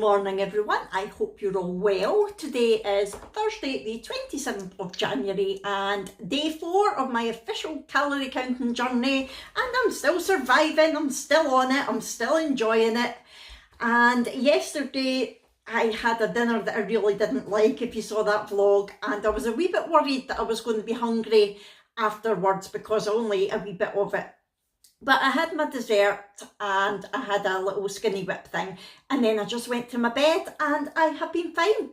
morning everyone, I hope you're all well. Today is Thursday the 27th of January and day 4 of my official calorie counting journey, and I'm still surviving, I'm still on it, I'm still enjoying it. And yesterday I had a dinner that I really didn't like, if you saw that vlog, and I was a wee bit worried that I was going to be hungry afterwards because I only ate a wee bit of it. But I had my dessert and I had a little skinny whip thing, and then I just went to my bed and I have been fine.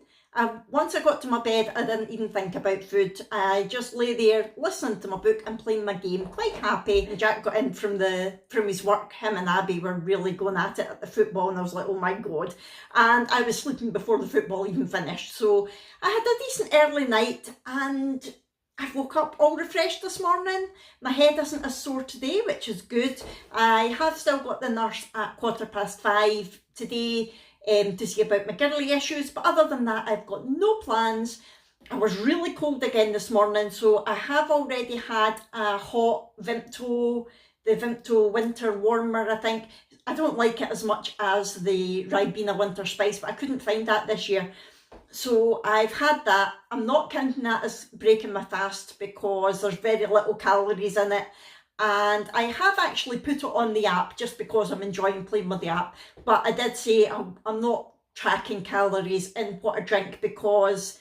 Once I got to my bed, I didn't even think about food. I just lay there listening to my book and playing my game, quite happy. And Jack got in from his work. Him and Abby were really going at it at the football, and I was like, oh my god. And I was sleeping before the football even finished. So I had a decent early night and I woke up all refreshed this morning. My head isn't as sore today, which is good. I have still got the nurse at 5:15 today to see about my girly issues, but other than that I've got no plans. I was really cold again this morning, so I have already had a hot Vimto, the Vimto winter warmer, I think. I don't like it as much as the Ribena winter spice, but I couldn't find that this year. So I've had that. I'm not counting that as breaking my fast because there's very little calories in it. And I have actually put it on the app just because I'm enjoying playing with the app. But I did say I'm not tracking calories in what I drink because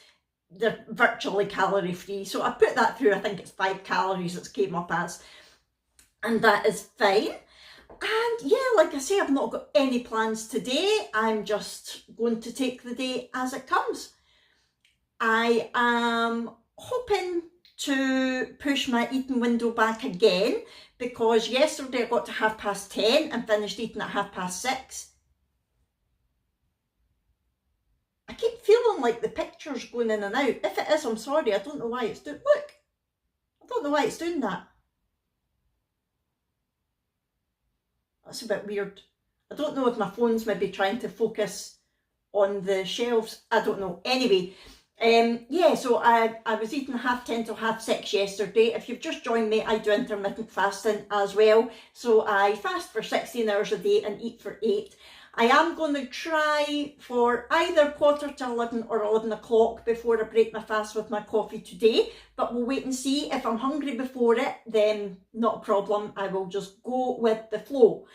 they're virtually calorie free. So I put that through, I think it's 5 calories it's came up as. And that is fine. And yeah, like I say, I've not got any plans today. I'm just going to take the day as it comes. I am hoping to push my eating window back again because yesterday I got to 10:30 and finished eating at 6:30. I keep feeling like the picture's going in and out. If it is, I'm sorry. I don't know why it's doing. Look, I don't know why it's doing that. That's a bit weird. I don't know if my phone's maybe trying to focus on the shelves. I don't know. Anyway, yeah, so I was eating 10:30 till 6:30 yesterday. If you've just joined me, I do intermittent fasting as well. So I fast for 16 hours a day and eat for 8. I am going to try for either 11:15 or 11 o'clock before I break my fast with my coffee today, but we'll wait and see. If I'm hungry before it, then not a problem. I will just go with the flow.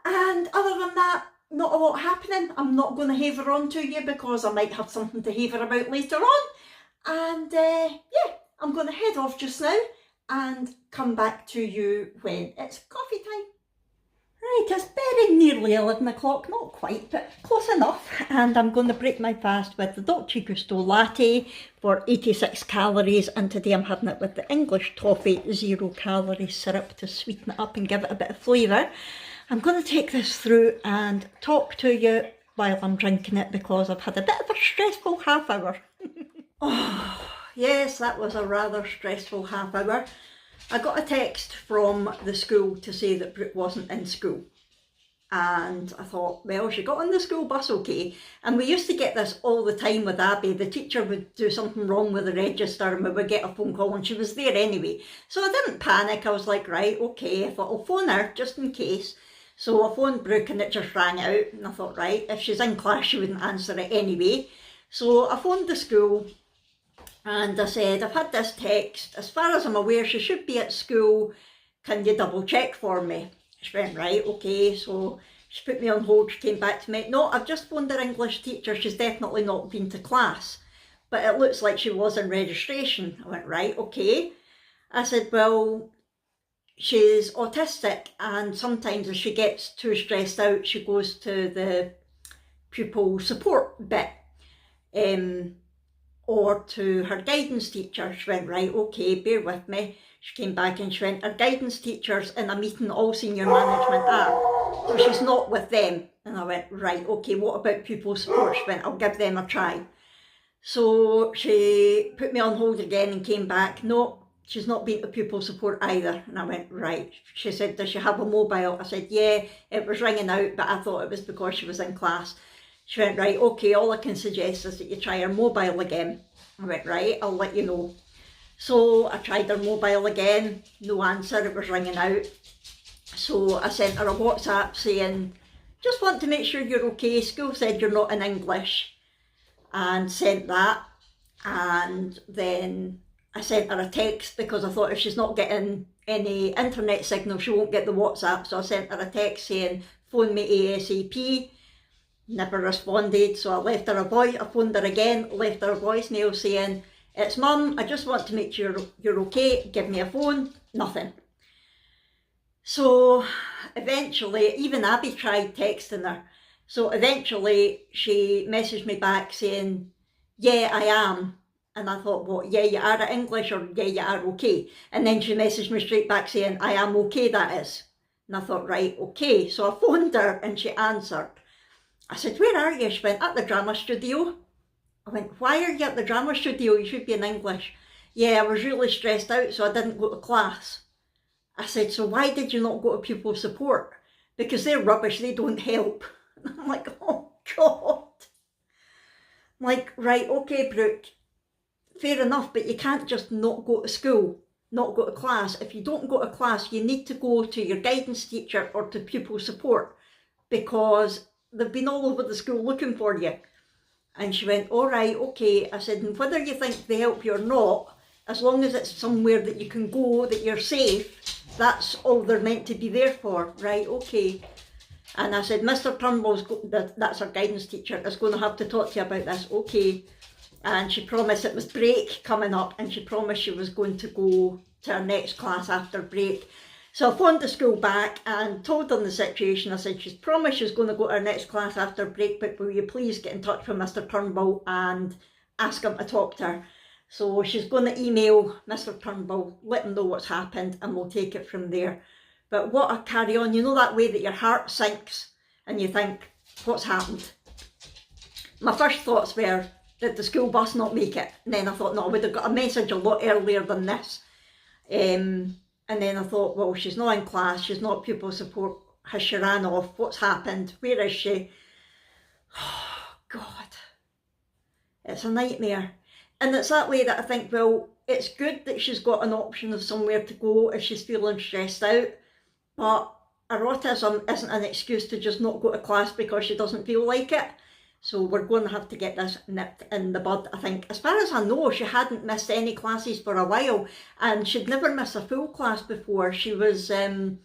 And other than that, not a lot happening. I'm not going to haver on to you because I might have something to haver about later on. And yeah, I'm going to head off just now and come back to you when it's coffee time. Right, it's very nearly 11 o'clock, not quite, but close enough. And I'm going to break my fast with the Dolce Gusto latte for 86 calories. And today I'm having it with the English toffee 0 calorie syrup to sweeten it up and give it a bit of flavour. I'm going to take this through and talk to you while I'm drinking it because I've had a bit of a stressful half hour. Oh, yes, that was a rather stressful half hour. I got a text from the school to say that Brooke wasn't in school. And I thought, well, she got on the school bus okay. And we used to get this all the time with Abby. The teacher would do something wrong with the register and we would get a phone call and she was there anyway. So I didn't panic. I was like, right, okay. I thought I'll phone her just in case. So I phoned Brooke and it just rang out. And I thought, right, if she's in class, she wouldn't answer it anyway. So I phoned the school. And I said, I've had this text. As far as I'm aware, she should be at school. Can you double check for me? She went, right, okay. So she put me on hold. She came back to me. No, I've just phoned her English teacher. She's definitely not been to class. But it looks like she was in registration. I went, right, okay. I said, well, she's autistic. And sometimes if she gets too stressed out, she goes to the pupil support bit. Or to her guidance teacher. She went, right, okay, bear with me. She came back and she went, our guidance teacher's in a meeting, all senior management are. So she's not with them. And I went, right, okay, what about pupil support? She went, I'll give them a try. So she put me on hold again and came back. No, she's not been to pupil support either. And I went, right. She said, does she have a mobile? I said, yeah, it was ringing out, but I thought it was because she was in class. She went, right, okay, all I can suggest is that you try her mobile again. I went, right, I'll let you know. So I tried her mobile again, no answer, it was ringing out. So I sent her a WhatsApp saying, just want to make sure you're okay. School said you're not in English, and sent that. And then I sent her a text because I thought if she's not getting any internet signal, she won't get the WhatsApp. So I sent her a text saying, phone me ASAP. Never responded, so I left her I phoned her again, left her a voicemail saying, it's Mum, I just want to make sure you're okay, give me a phone. Nothing. So eventually, even Abby tried texting her. So eventually she messaged me back saying, yeah, I am. And I thought, what, yeah, you are at English, or yeah, you are okay? And then she messaged me straight back saying, I am okay, that is. And I thought, right, okay. So I phoned her and she answered. I said, where are you? She went, at the drama studio. I went, why are you at the drama studio? You should be in English. Yeah, I was really stressed out, so I didn't go to class. I said, so why did you not go to pupil support? Because they're rubbish, they don't help. And I'm like, oh God. I'm like, right, okay, Brooke, fair enough, but you can't just not go to school, not go to class. If you don't go to class, you need to go to your guidance teacher or to pupil support, because they've been all over the school looking for you. And she went, all right, okay. I said, and whether you think they help you or not, as long as it's somewhere that you can go, that you're safe, that's all they're meant to be there for. Right, okay. And I said, Mr. Turnbull's, that's our guidance teacher, is going to have to talk to you about this. Okay. And she promised it was break coming up, and she promised she was going to go to her next class after break. So I phoned the school back and told them the situation. I said, she's promised she's going to go to her next class after break, but will you please get in touch with Mr. Turnbull and ask him to talk to her? So she's going to email Mr. Turnbull, let him know what's happened, and we'll take it from there. But what a carry on, you know that way that your heart sinks and you think, what's happened? My first thoughts were, did the school bus not make it? And then I thought, no, I would have got a message a lot earlier than this. And then I thought, well, she's not in class, she's not pupil support, has she ran off? What's happened? Where is she? Oh, God. It's a nightmare. And it's that way that I think, well, it's good that she's got an option of somewhere to go if she's feeling stressed out, but her autism isn't an excuse to just not go to class because she doesn't feel like it. So we're going to have to get this nipped in the bud, I think. As far as I know, she hadn't missed any classes for a while, and she'd never missed a full class before. She was, a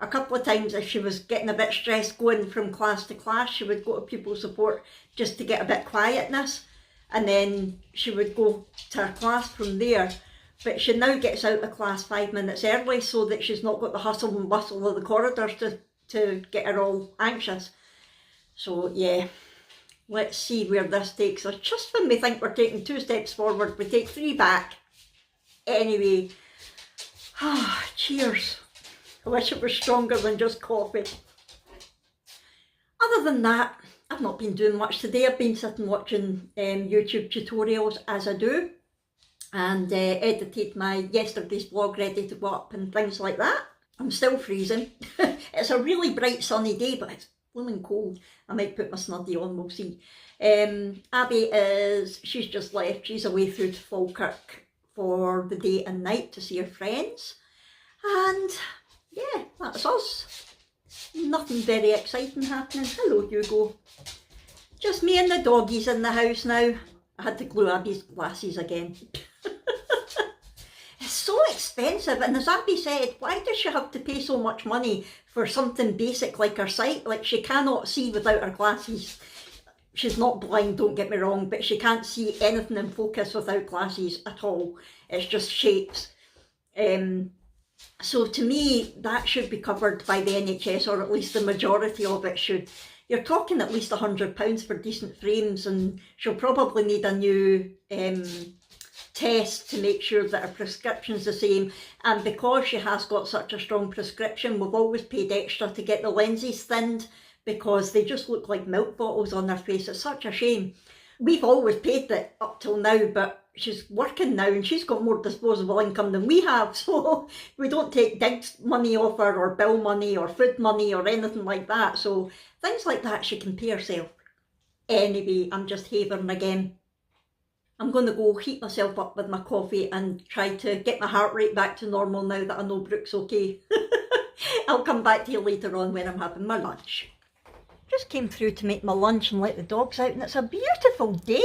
couple of times if she was getting a bit stressed going from class to class, she would go to pupil support just to get a bit quietness, and then she would go to her class from there. But she now gets out of class 5 minutes early so that she's not got the hustle and bustle of the corridors to get her all anxious. So yeah. Let's see where this takes us. Just when we think we're taking 2 steps forward, we take 3 back. Anyway, cheers. I wish it was stronger than just coffee. Other than that, I've not been doing much today. I've been sitting watching YouTube tutorials as I do, and edited my yesterday's vlog ready to go up and things like that. I'm still freezing. It's a really bright sunny day, but it's blooming cold. I might put my snuddy on, we'll see. Abby she's just left. She's away through to Falkirk for the day and night to see her friends. And yeah, that's us. Nothing very exciting happening. Hello, Hugo. Just me and the doggies in the house now. I had to glue Abby's glasses again. It's so expensive, and as Abby said, why does she have to pay so much money for something basic like her sight? Like, she cannot see without her glasses. She's not blind, don't get me wrong, but she can't see anything in focus without glasses at all. It's just shapes. So to me, that should be covered by the NHS, or at least the majority of it should. You're talking at least £100 for decent frames, and she'll probably need a new test to make sure that her prescription's the same. And because she has got such a strong prescription, we've always paid extra to get the lenses thinned, because they just look like milk bottles on her face. It's such a shame. We've always paid it up till now, but she's working now and she's got more disposable income than we have, so we don't take digs money off her, or bill money, or food money, or anything like that. So things like that she can pay herself. Anyway, I'm just havering again. I'm going to go heat myself up with my coffee and try to get my heart rate back to normal now that I know Brooke's okay. I'll come back to you later on when I'm having my lunch. Just came through to make my lunch and let the dogs out, and it's a beautiful day.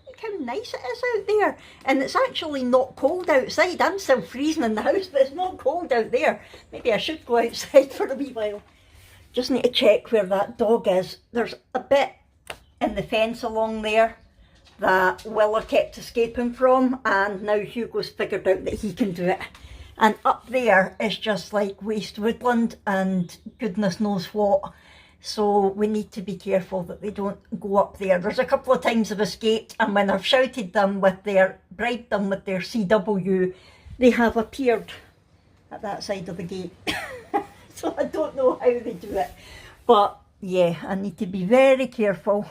Look how nice it is out there. And it's actually not cold outside. I'm still freezing in the house, but it's not cold out there. Maybe I should go outside for a wee while. Just need to check where that dog is. There's a bit in the fence along there that Willa kept escaping from, and now Hugo's figured out that he can do it. And up there is just like waste woodland and goodness knows what. So we need to be careful that they don't go up there. There's a couple of times I've escaped, and when I've shouted them with bribed them with their CW, they have appeared at that side of the gate. So I don't know how they do it. But yeah, I need to be very careful.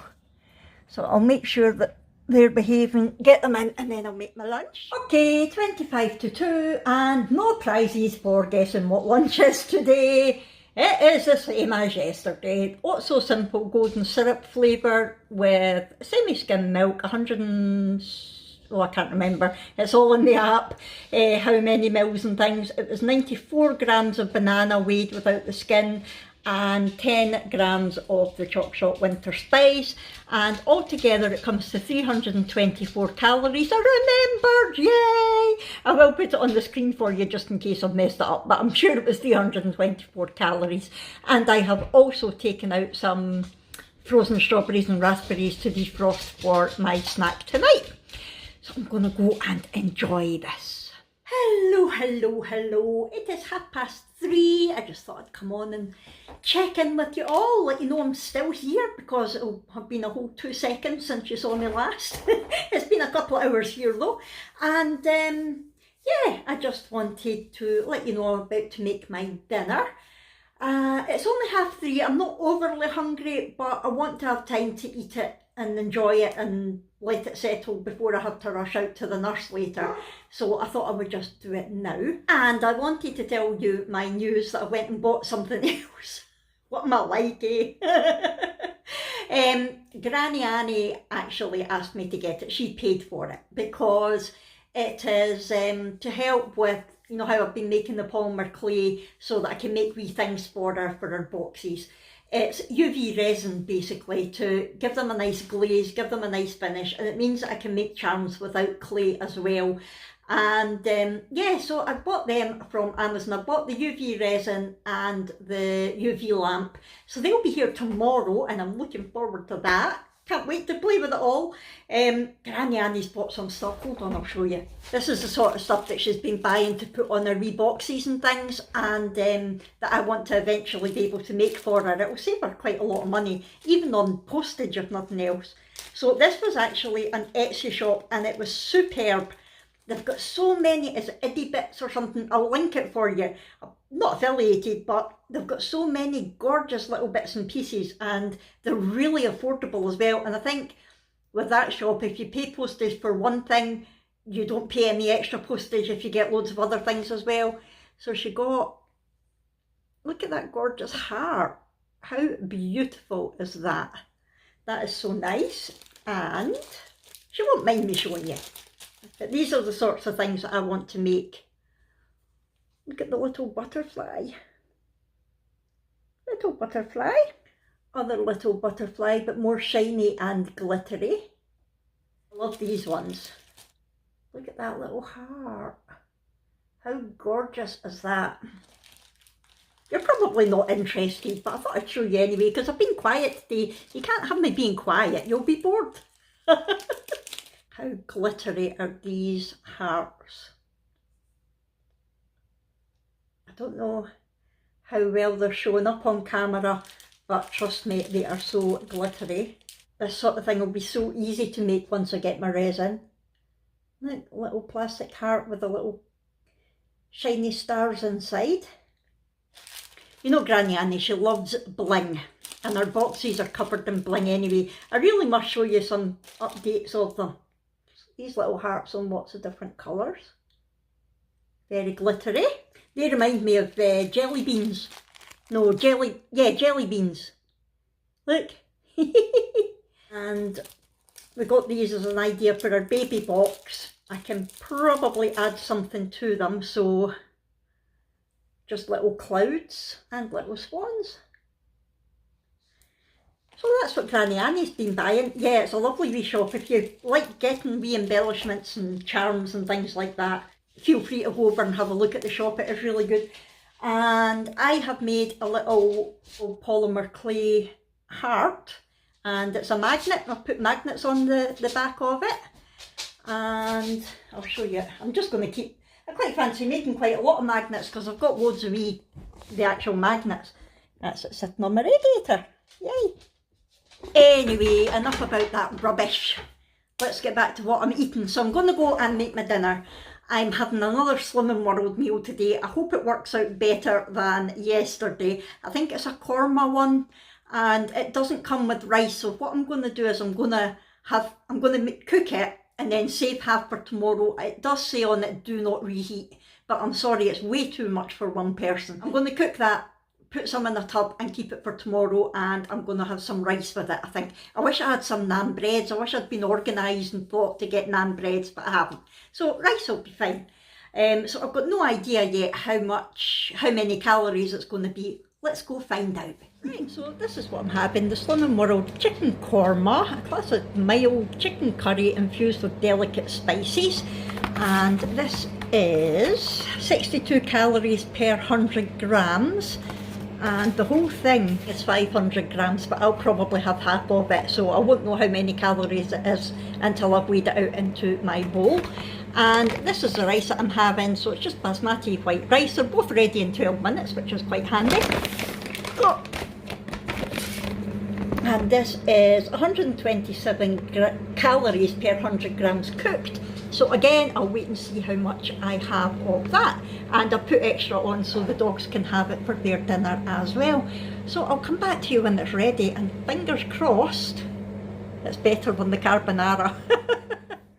So I'll make sure that they're behaving, get them in, and then I'll make my lunch. Okay, 25 to 2, and no prizes for guessing what lunch is today. It is the same as yesterday. Oh, so simple, golden syrup flavour with semi-skim milk, 100 and... oh, I can't remember. It's all in the app, how many mils and things. It was 94 grams of banana weighed without the skin, and 10 grams of the Chop Shop Winter Spice, and altogether it comes to 324 calories. I remembered, yay! I will put it on the screen for you just in case I've messed it up, but I'm sure it was 324 calories. And I have also taken out some frozen strawberries and raspberries to defrost for my snack tonight. So I'm going to go and enjoy this. Hello, hello, hello. It is 3:30. I just thought I'd come on and check in with you all, let you know I'm still here, because it'll have been a whole 2 seconds since you saw me last. It's been a couple of hours here though. And yeah, I just wanted to let you know I'm about to make my dinner. It's only 3:30. I'm not overly hungry, but I want to have time to eat it and enjoy it and let it settle before I have to rush out to the nurse later. So I thought I would just do it now. And I wanted to tell you my news that I went and bought something else. What am I like, eh? Granny Annie actually asked me to get it. She paid for it because it is to help with, you know how I've been making the polymer clay so that I can make wee things for her boxes. It's UV resin basically to give them a nice glaze, give them a nice finish, and it means that I can make charms without clay as well. And yeah, so I bought them from Amazon. I bought the UV resin and the UV lamp. So they'll be here tomorrow and I'm looking forward to that. Can't wait to play with it all. Granny Annie's bought some stuff. Hold on, I'll show you. This is the sort of stuff that she's been buying to put on her wee boxes and things, and that I want to eventually be able to make for her. It will save her quite a lot of money, even on postage if nothing else. So this was actually an Etsy shop and it was superb. They've got so many, is it Iddybits or something? I'll link it for you. I'm not affiliated, but they've got so many gorgeous little bits and pieces and they're really affordable as well. And I think with that shop, if you pay postage for one thing, you don't pay any extra postage if you get loads of other things as well. So she got, look at that gorgeous heart. How beautiful is that? That is so nice. And she won't mind me showing you. But these are the sorts of things that I want to make. Look at the little butterfly. Little butterfly. Other little butterfly, but more shiny and glittery. I love these ones. Look at that little heart. How gorgeous is that? You're probably not interested, but I thought I'd show you anyway, because I've been quiet today. You can't have me being quiet, you'll be bored. How glittery are these hearts? I don't know how well they're showing up on camera, but trust me, they are so glittery. This sort of thing will be so easy to make once I get my resin. Look, little plastic heart with the little shiny stars inside. You know Granny Annie, she loves bling, and her boxes are covered in bling anyway. I really must show you some updates of them. These little hearts on lots of different colours. Very glittery. They remind me of jelly beans. No, jelly beans. Look. And we got these as an idea for our baby box. I can probably add something to them, so just little clouds and little swans. So that's what Granny Annie's been buying. Yeah, it's a lovely wee shop. If you like getting wee embellishments and charms and things like that, feel free to go over and have a look at the shop. It is really good. And I have made a little polymer clay heart, and it's a magnet. I've put magnets on the back of it, and I'll show you. I'm just going to keep, I quite fancy making quite a lot of magnets because I've got loads of the actual magnets. That's it sitting on my radiator. Yay! Anyway, enough about that rubbish. Let's get back to what I'm eating. So I'm going to go and make my dinner. I'm having another Slimming World meal today. I hope it works out better than yesterday. I think it's a korma one, and it doesn't come with rice. So what I'm going to do is I'm going to cook it and then save half for tomorrow. It does say on it, do not reheat, but I'm sorry, it's way too much for one person. I'm going to cook that, put some in a tub and keep it for tomorrow, and I'm going to have some rice with it, I think. I wish I had some naan breads. I wish I'd been organised and thought to get naan breads, but I haven't. So rice will be fine. So I've got no idea yet how many calories it's going to be. Let's go find out. Right, so this is what I'm having. The Slimming World chicken korma, a classic mild chicken curry infused with delicate spices. And this is 62 calories per 100 grams. And the whole thing is 500 grams, but I'll probably have half of it, so I won't know how many calories it is until I've weighed it out into my bowl. And this is the rice that I'm having, so it's just basmati white rice. They're both ready in 12 minutes, which is quite handy. Oh. And this is 127 calories per 100 grams cooked. So again, I'll wait and see how much I have of that. And I'll put extra on so the dogs can have it for their dinner as well. So I'll come back to you when it's ready, and fingers crossed, it's better than the carbonara.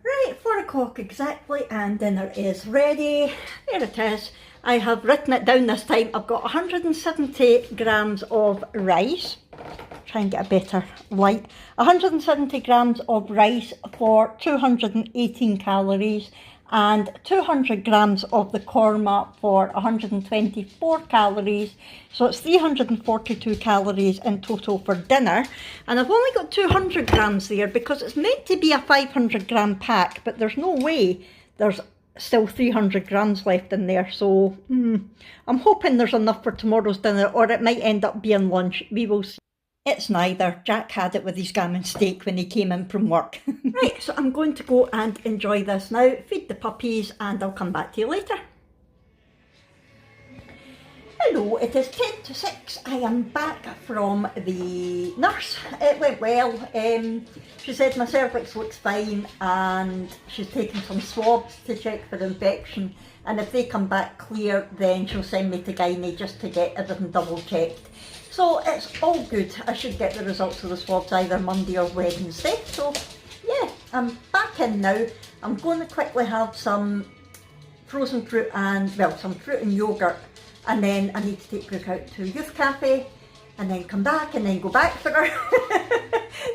Right, 4 o'clock exactly, and dinner is ready. There it is. I have written it down this time. I've got 170 grams of rice. Try and get a better light. 170 grams of rice for 218 calories, and 200 grams of the korma for 124 calories. So it's 342 calories in total for dinner. And I've only got 200 grams there because it's meant to be a 500 gram pack, but there's no way there's still 300 grams left in there. So I'm hoping there's enough for tomorrow's dinner, or it might end up being lunch. We will see. It's neither. Jack had it with his gammon steak when he came in from work. Right, so I'm going to go and enjoy this now, feed the puppies, and I'll come back to you later. Hello, it is 10 to 6. I am back from the nurse. It went well. She said my cervix looks fine, and she's taken some swabs to check for infection, and if they come back clear, then she'll send me to gynae just to get everything double checked. So it's all good. I should get the results of the swabs either Monday or Wednesday. So yeah, I'm back in now. I'm going to quickly have some frozen fruit and, well, some fruit and yoghurt, and then I need to take Brooke out to a youth cafe, and then come back and then go back for her.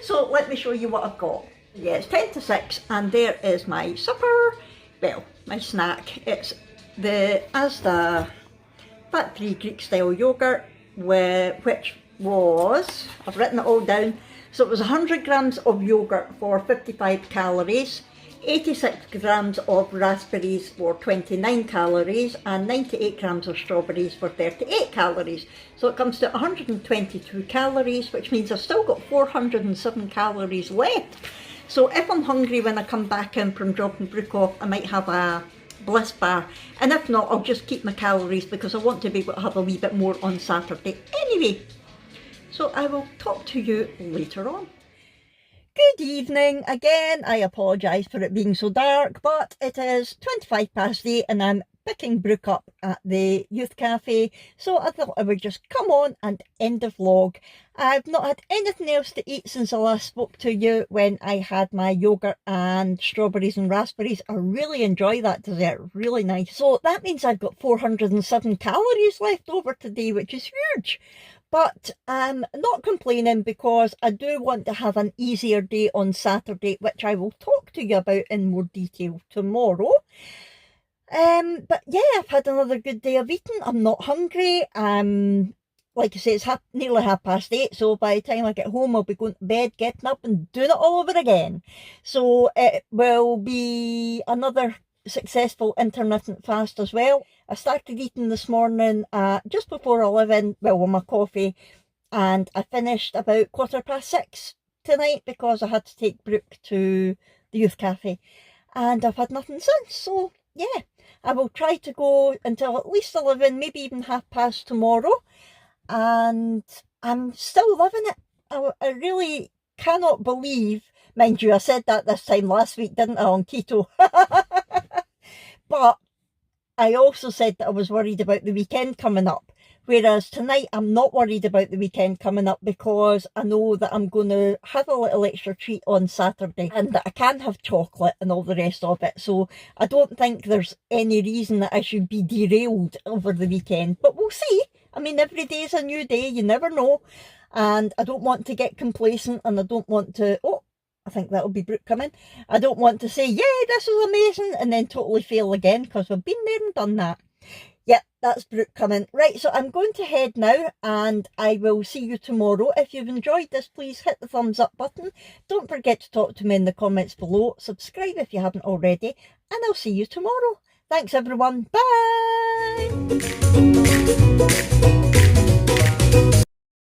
So let me show you what I've got. Yeah, it's 10 to 6, and there is my supper. Well, my snack. It's the Asda fat-free Greek style yoghurt, which was, I've written it all down, so it was 100 grams of yoghurt for 55 calories, 86 grams of raspberries for 29 calories, and 98 grams of strawberries for 38 calories. So it comes to 122 calories, which means I've still got 407 calories left. So if I'm hungry when I come back in from dropping Brooke off, I might have a Bliss bar, and if not, I'll just keep my calories because I want to be able to have a wee bit more on Saturday anyway. So I will talk to you later on. Good evening again. I apologise for it being so dark, but it is 8:25 and I'm picking Brooke up at the youth cafe, so I thought I would just come on and end the vlog. I've not had anything else to eat since I last spoke to you when I had my yoghurt and strawberries and raspberries. I really enjoy that dessert, really nice. So that means I've got 407 calories left over today, which is huge. But I'm not complaining because I do want to have an easier day on Saturday, which I will talk to you about in more detail tomorrow. But yeah, I've had another good day of eating. I'm not hungry. like I say, it's nearly 8:30, so by the time I get home, I'll be going to bed, getting up and doing it all over again. So it will be another successful intermittent fast as well. I started eating this morning just before 11, well, with my coffee, and I finished about 6:15 tonight because I had to take Brooke to the youth cafe, and I've had nothing since. So yeah, I will try to go until at least 11, maybe even 8:30 tomorrow, and I'm still loving it. I really cannot believe, mind you, I said that this time last week, didn't I, on keto? But I also said that I was worried about the weekend coming up. Whereas tonight I'm not worried about the weekend coming up because I know that I'm going to have a little extra treat on Saturday and that I can have chocolate and all the rest of it. So I don't think there's any reason that I should be derailed over the weekend. But we'll see. I mean, every day is a new day. You never know. And I don't want to get complacent, and I don't want to... Oh, I think that'll be Brooke coming. I don't want to say, yeah, this is amazing, and then totally fail again, because we've been there and done that. Yep, that's Brooke coming. Right, so I'm going to head now, and I will see you tomorrow. If you've enjoyed this, please hit the thumbs up button. Don't forget to talk to me in the comments below. Subscribe if you haven't already, and I'll see you tomorrow. Thanks, everyone. Bye!